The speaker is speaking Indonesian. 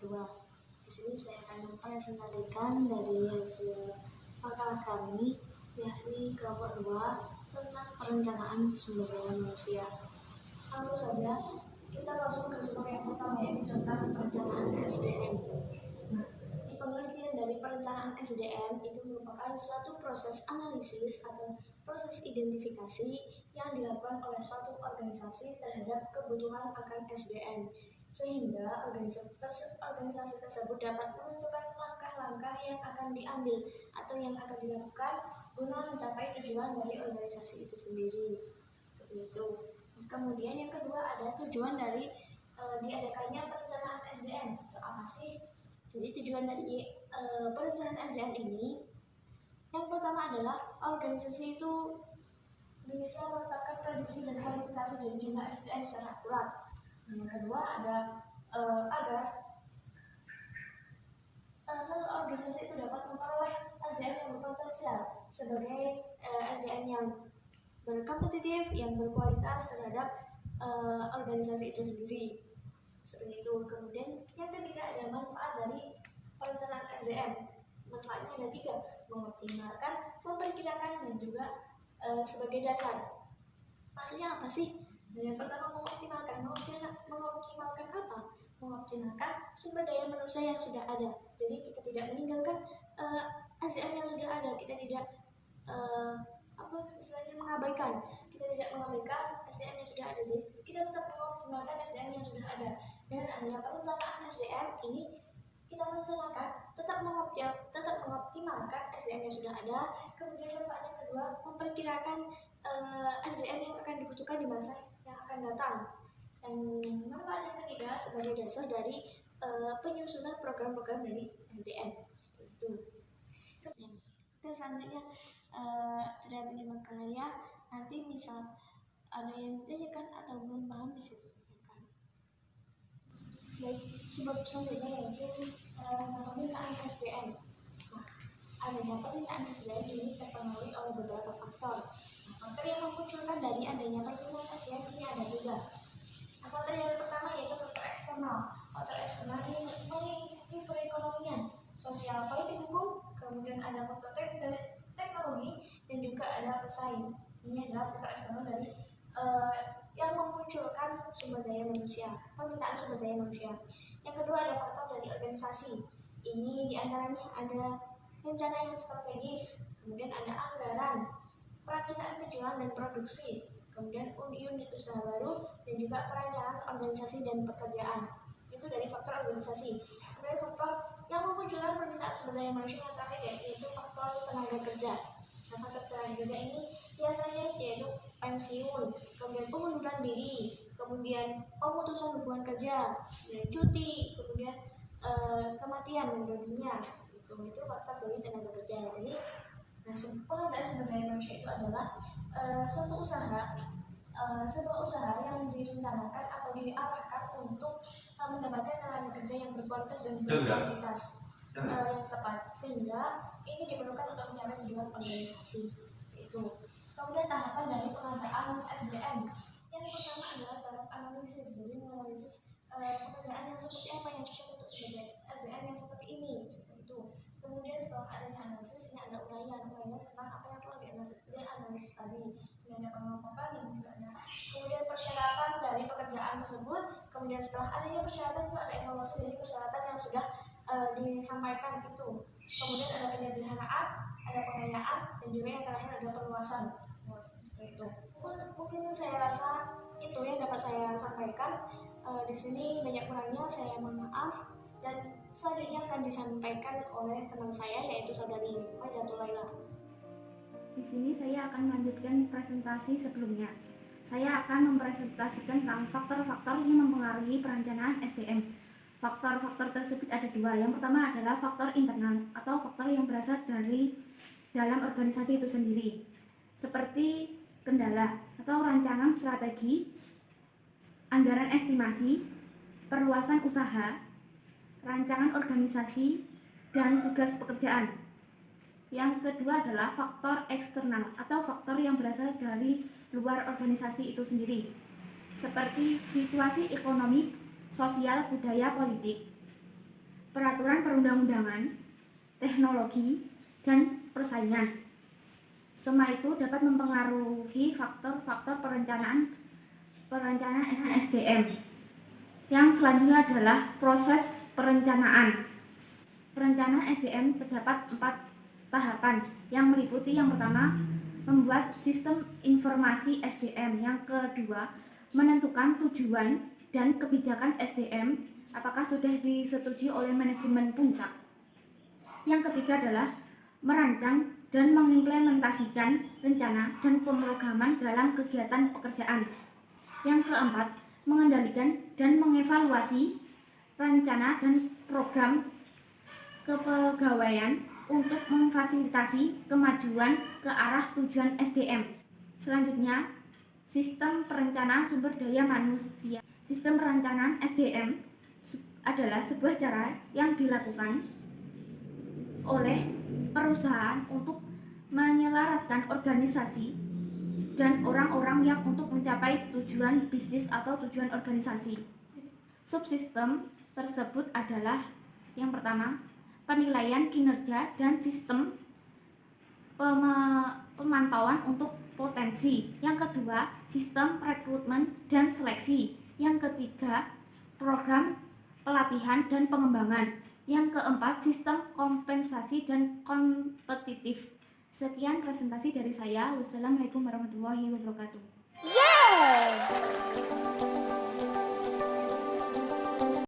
kedua. Di sini saya akan mempresentasikan dari hasil makalah kami, yakni kelompok 2 tentang perencanaan sumber daya manusia. Langsung saja kita langsung ke sumber yang pertama, yaitu tentang perencanaan SDM. Nah, pengertian dari perencanaan SDM itu merupakan suatu proses analisis atau proses identifikasi yang dilakukan oleh suatu organisasi terhadap kebutuhan akan SDM, sehingga organisasi tersebut dapat menentukan langkah-langkah yang akan diambil atau yang akan dilakukan guna mencapai tujuan dari organisasi itu sendiri. Seperti itu. Kemudian yang kedua ada tujuan dari diadakannya perencanaan SDM. Itu apa sih? Jadi tujuan dari perencanaan SDM ini, yang pertama adalah organisasi itu bisa meletakkan prediksi dan kualifikasi dari jumlah SDM secara akurat. Yang kedua ada agar suatu organisasi itu dapat memperoleh SDM yang berpotensial sebagai SDM yang berkompetitif, yang berkualitas terhadap organisasi itu sendiri. Seperti itu. Kemudian yang ketiga ada manfaat dari perencanaan SDM. Manfaatnya ada 3, mengoptimalkan, memperkirakan, dan juga sebagai dasar. Maksudnya apa sih? Yang pertama mengoptimalkan apa? Mengoptimalkan sumber daya manusia yang sudah ada. Jadi kita tidak meninggalkan SDM yang sudah ada. Kita tidak mengabaikan. Kita tidak mengabaikan SDM yang sudah ada. Jadi kita tetap mengoptimalkan SDM yang sudah ada. Dan adanya perencanaan SDM ini kita merencanakan tetap mengoptimalkan SDM yang sudah ada. Kemudian manfaat yang kedua, memperkirakan SDM yang akan dibutuhkan di masa yang akan datang. Dan manfaat yang ketiga sebagai dasar dari penyusunan program-program dari SDM. Seperti itu. Selanjutnya tidak menyimak karya, nanti misal ada yang ditanyakan atau belum paham bisa ditanyakan. Baik, sebab selanjutnya yaitu permintaan SDM. Nah, adanya permintaan SDM ini terpengaruhi oleh beberapa faktor. Nah, faktor yang memunculkan dari adanya permintaan SDM ini ada 3. Nah, faktor yang pertama yaitu faktor eksternal. Faktor eksternal ini meliputi perekonomian, sosial, politik, hukum, kemudian ada faktor teknologi, dan juga ada pesaing. Ini adalah faktor eksternal dari yang memunculkan sumber daya manusia, permintaan sumber daya manusia. Yang kedua ada faktor dari organisasi. Ini diantaranya ada rencana yang strategis, kemudian ada anggaran, perakiraan penjualan dan produksi, kemudian unit usaha baru, dan juga perencanaan organisasi dan pekerjaan. Itu dari faktor organisasi. Kemudian faktor yang memunculkan permintaan sumber daya manusia yang terakhir yaitu faktor tenaga kerja. Nah, faktor tenaga kerja ini diantaranya yaitu pensiun, kemudian pengunduran diri, kemudian pemutusan hubungan kerja, dan cuti, kemudian kematian meninggal dunia. Itu faktor dari tenaga kerja. Jadi, pengadaan sumber daya manusia itu adalah suatu usaha, sebuah usaha yang direncanakan atau diarahkan untuk mendapatkan tenaga kerja yang berkualitas dan berkualitas yang tepat, sehingga ini diperlukan untuk mencapai tujuan organisasi. Itu. Kemudian tahapan dari pengadaan SDM. Yang pertama adalah tahap analisis, jadi menganalisis pekerjaan yang seperti apa yang cocok untuk sebagai SDM yang seperti ini, seperti itu. Kemudian setelah adanya analisis, ini ada uraian tentang apa yang telah dianalisis tadi. Ini ada pengelompokan dan juga ada kemudian persyaratan dari pekerjaan tersebut. Kemudian setelah adanya persyaratan itu ada evaluasi dari persyaratan yang sudah disampaikan itu. Kemudian ada penyederhanaan, ada pengayaan, dan juga yang terakhir ada perluasan. Seperti itu. Mungkin saya rasa itu yang dapat saya sampaikan. Di sini banyak kurangnya, saya mohon maaf. Dan selanjutnya akan disampaikan oleh teman saya yaitu saudari Faizatul Laila. Di sini saya akan melanjutkan presentasi sebelumnya. Saya akan mempresentasikan tentang faktor-faktor yang mempengaruhi perencanaan SDM. Faktor-faktor tersebut ada 2. Yang pertama adalah faktor internal atau faktor yang berasal dari dalam organisasi itu sendiri, seperti kendala atau rancangan strategi, anggaran estimasi, perluasan usaha, rancangan organisasi, dan tugas pekerjaan. Yang kedua adalah faktor eksternal atau faktor yang berasal dari luar organisasi itu sendiri, seperti situasi ekonomi, sosial, budaya, politik. peraturan perundang-undangan, teknologi, dan persaingan. Semua itu dapat mempengaruhi faktor-faktor perencanaan SDM. Yang selanjutnya adalah proses perencanaan. Perencanaan SDM terdapat 4 tahapan yang meliputi yang pertama, membuat sistem informasi SDM. Yang kedua, menentukan tujuan dan kebijakan SDM apakah sudah disetujui oleh manajemen puncak. Yang ketiga adalah merancang dan mengimplementasikan rencana dan pemrograman dalam kegiatan pekerjaan. Yang keempat, mengendalikan dan mengevaluasi rencana dan program kepegawaian untuk memfasilitasi kemajuan ke arah tujuan SDM. Selanjutnya, sistem perencanaan sumber daya manusia. Sistem perencanaan SDM adalah sebuah cara yang dilakukan oleh perusahaan untuk menyelaraskan organisasi dan orang-orang yang untuk mencapai tujuan bisnis atau tujuan organisasi. Subsistem tersebut adalah yang pertama, penilaian kinerja dan sistem pemantauan untuk potensi. Yang kedua, sistem rekrutmen dan seleksi. Yang ketiga, program pelatihan dan pengembangan. Yang keempat, sistem kompensasi dan kompetitif. Sekian presentasi dari saya. Wassalamualaikum warahmatullahi wabarakatuh. Yeay!